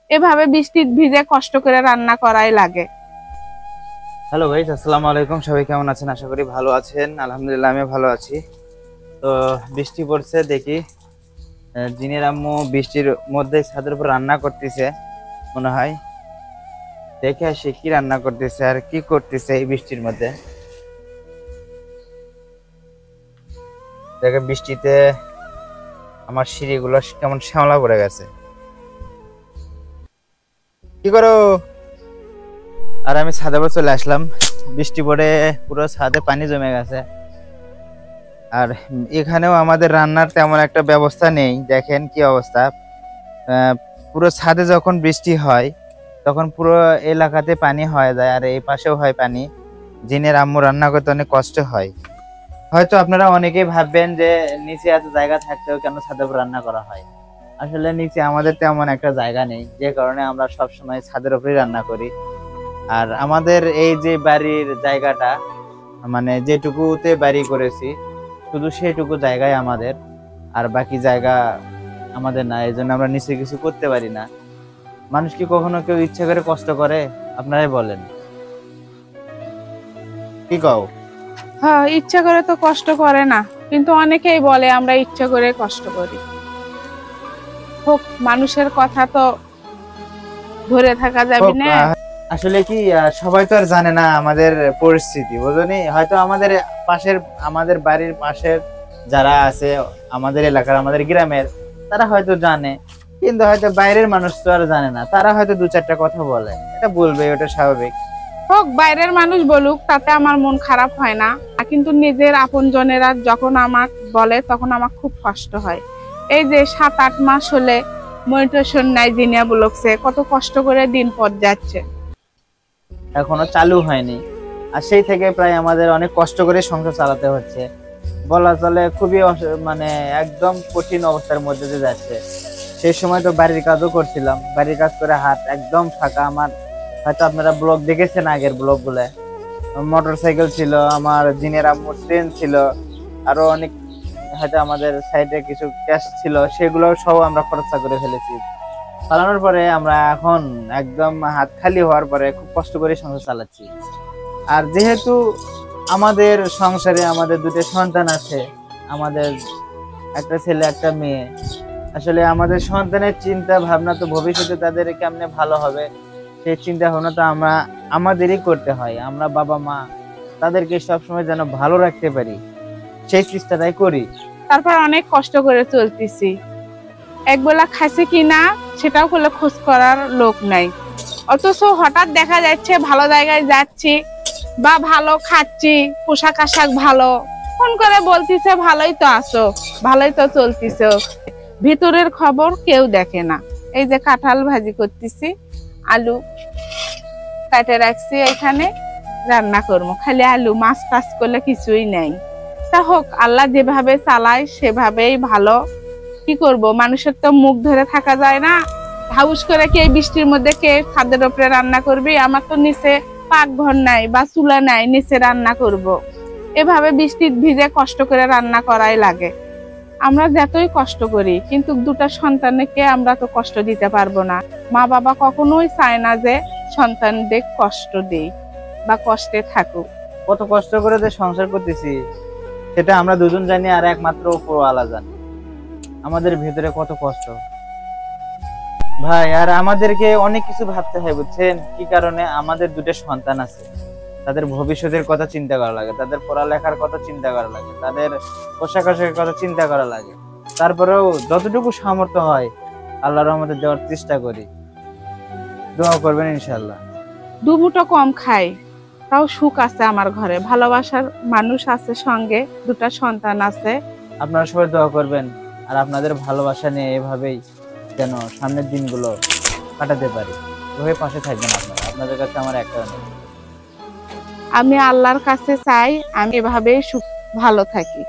এভাবে বৃষ্টির ভিজে কষ্ট করে রান্না করাই লাগে। হ্যালো গাইস, আসসালামু আলাইকুম। সবাই কেমন আছেন? আশা করি ভালো আছেন। আলহামদুলিল্লাহ আমি ভালো আছি। তো বৃষ্টি পড়ছে দেখি জিনের আম্মু বৃষ্টির মধ্যে ছাদের উপর রান্না করতেছে মনে হয়। দেখে আসি কি রান্না করতেছে আর কি করতেছে এই বৃষ্টির মধ্যে। দেখে বৃষ্টিতে আমার সিঁড়িগুলো কেমন শ্যাওলা পড়ে গেছে। কি করো? আর আমি ছাদে উপর চলে আসলাম। বৃষ্টি পড়ে পুরো ছাদে পানি জমে গেছে। আর এখানেও আমাদের রান্নার তেমন একটা ব্যবস্থা নেই। দেখেন কি অবস্থা। পুরো ছাদে যখন বৃষ্টি হয় তখন পুরো এলাকাতে পানি হয়ে যায়, আর এই পাশেও হয় পানি। জিনের আম্মু রান্না করতে অনেক কষ্ট হয়। হয়তো আপনারা অনেকেই ভাববেন যে নিচে এত জায়গা থাকতেও কেন ছাদে উপর রান্না করা হয়। আসলে নিচে আমাদের তেমন একটা জায়গা নেই, যে কারণে আমরা সবসময় ছাদের উপরেই রান্না করি। আর আমাদের এই যে বাড়ির জায়গাটা, মানে যেটুকুতে বাড়ি করেছি শুধু সেইটুকু জায়গায় আমাদের, আর বাকি জায়গা আমাদের না। এই জন্য আমরা নিচে কিছু করতে পারি না। মানুষ কি কখনো কেউ ইচ্ছা করে কষ্ট করে? আপনারাই বলেন, কি কও? হ্যাঁ, ইচ্ছা করে তো কষ্ট করে না, কিন্তু অনেকেই বলে আমরা ইচ্ছা করে কষ্ট করি। হোক, মানুষের কথা তো ধরে থাকা যাবে না। আসলে কি সবাই তো আর জানে না আমাদের পরিস্থিতি, বুঝনি? হয়তো আমাদের বাড়ির পাশের যারা আছে, আমাদের এলাকার, আমাদের গ্রামের, তারা হয়তো জানে, কিন্তু হয়তো বাইরের মানুষ তো আর জানে না। তারা হয়তো দু চারটা কথা বলে, এটা বলবে, ওটা স্বাভাবিক। হোক, বাইরের মানুষ বলুক, তাতে আমার মন খারাপ হয় না। কিন্তু নিজের আপনজনেরা যখন আমার বলে তখন আমার খুব কষ্ট হয়। এই যে 7-8 মাস হলে মনিটেশন নাই, জিনিয়া ব্লকসে কত কষ্ট করে দিন পর যাচ্ছে, এখনো চালু হয়নি। আর সেই থেকে প্রায় আমাদের অনেক কষ্ট করে সংসার চালাতে হচ্ছে। বলা চলে খুবই মানে একদম কঠিন অবস্থার মধ্যে দিয়ে যাচ্ছে। সেই সময় তো বাড়ির কাজও করছিলাম, বাড়ির কাজ করে হাত একদম ফাঁকা আমার। হয়তো আপনারা ব্লগ দেখেছেন, আগের ব্লগ গুলো। মোটর সাইকেল ছিল, আমার জিনের আম্মুর ট্রেন ছিল, আরো অনেক হয়তো আমাদের সাইডে কিছু ক্যাশ ছিল, সেগুলো সব আমরা খরচা করে ফেলেছি। চালানোর পরে আমরা এখন একদম হাত খালি হওয়ার পরে খুব কষ্ট করে সংসার চালাচ্ছি। আর যেহেতু আমাদের সংসারে আমাদের দুটো সন্তান আছে, আমাদের একটা ছেলে একটা মেয়ে। আসলে আমাদের সন্তানের চিন্তা ভাবনা তো ভবিষ্যতে তাদের কেমনে ভালো হবে, সেই চিন্তা ভাবনা তো আমাদেরই করতে হয়। আমরা বাবা মা তাদেরকে সবসময় যেন ভালো রাখতে পারি, সেই চেষ্টাটাই করি। তারপর অনেক কষ্ট করে চলতেছি। একবেলা খাইছে কিনা সেটাও করলে খোঁজ করার লোক নাই। অথচ হঠাৎ দেখা যাচ্ছে ভালো জায়গায় যাচ্ছি বা ভালো খাচ্ছি, পোশাক আশাক ভালো, ফোন করে বলতিছে ভালোই তো আছো, ভালোই তো চলতিছে। ভিতরের খবর কেউ দেখে না। এই যে কাঁঠাল ভাজি করতেছি, আলু কাটে রাখছি, এখানে রান্না করবো। খালি আলু, মাছ টাছ করলে কিছুই নাই। তা হোক, আল্লাহ যেভাবে চালায় সেভাবেই ভালো। কি করব, মানুষের তো মুখ ধরে থাকা যায় না। হাউস করে কে বৃষ্টির মধ্যে কে ছাদের উপরে রান্না করবি? আমার তো নিচে পাকঘর নাই বা চুলা নাই, নিচে রান্না করব। এভাবে বৃষ্টির ভিজে কষ্ট করে রান্না করাই লাগে। আমরা যতই কষ্ট করি, কিন্তু দুটা সন্তানকে আমরা তো কষ্ট দিতে পারবো না। মা বাবা কখনোই চায় না যে সন্তানদের কষ্ট দেই বা কষ্টে থাকুক। কত কষ্ট করে যে সংসার করতেছি সেটা আমরা দুজন জানি, আর একমাত্র উপরওয়ালা জানি আমাদের ভেতরে কত কষ্ট। ভাই, আর আমাদেরকে অনেক কিছু ভাবতে হয়, বুঝছেন? কি কারণে? আমাদের দুটো সন্তান আছে, তাদের ভবিষ্যতের কথা চিন্তা করা লাগে, তাদের পড়ালেখার কথা চিন্তা করা লাগে, তাদের পোশাক আশাকের কথা চিন্তা করা লাগে। তারপরেও যতটুকু সামর্থ্য হয় আল্লাহর রহমতে দেওয়ার চেষ্টা করি। দোয়া করবেন ইনশাআল্লাহ। দুমুটো কম খাই, তাও সুখ আছে আমার ঘরে, ভালোবাসার মানুষ আছে সঙ্গে, দুটা সন্তান আছে। আপনারা সবাই দোয়া করবেন, আর আপনাদের ভালোবাসা নিয়ে এভাবেই যেন সামনের দিনগুলো কাটাতে পারি। এভাবে পাশে থাকবেন আপনারা। আপনাদের কাছে আমার একটা অনুরোধ। আমি আল্লাহর কাছে চাই আমি এভাবেই ভালো থাকি।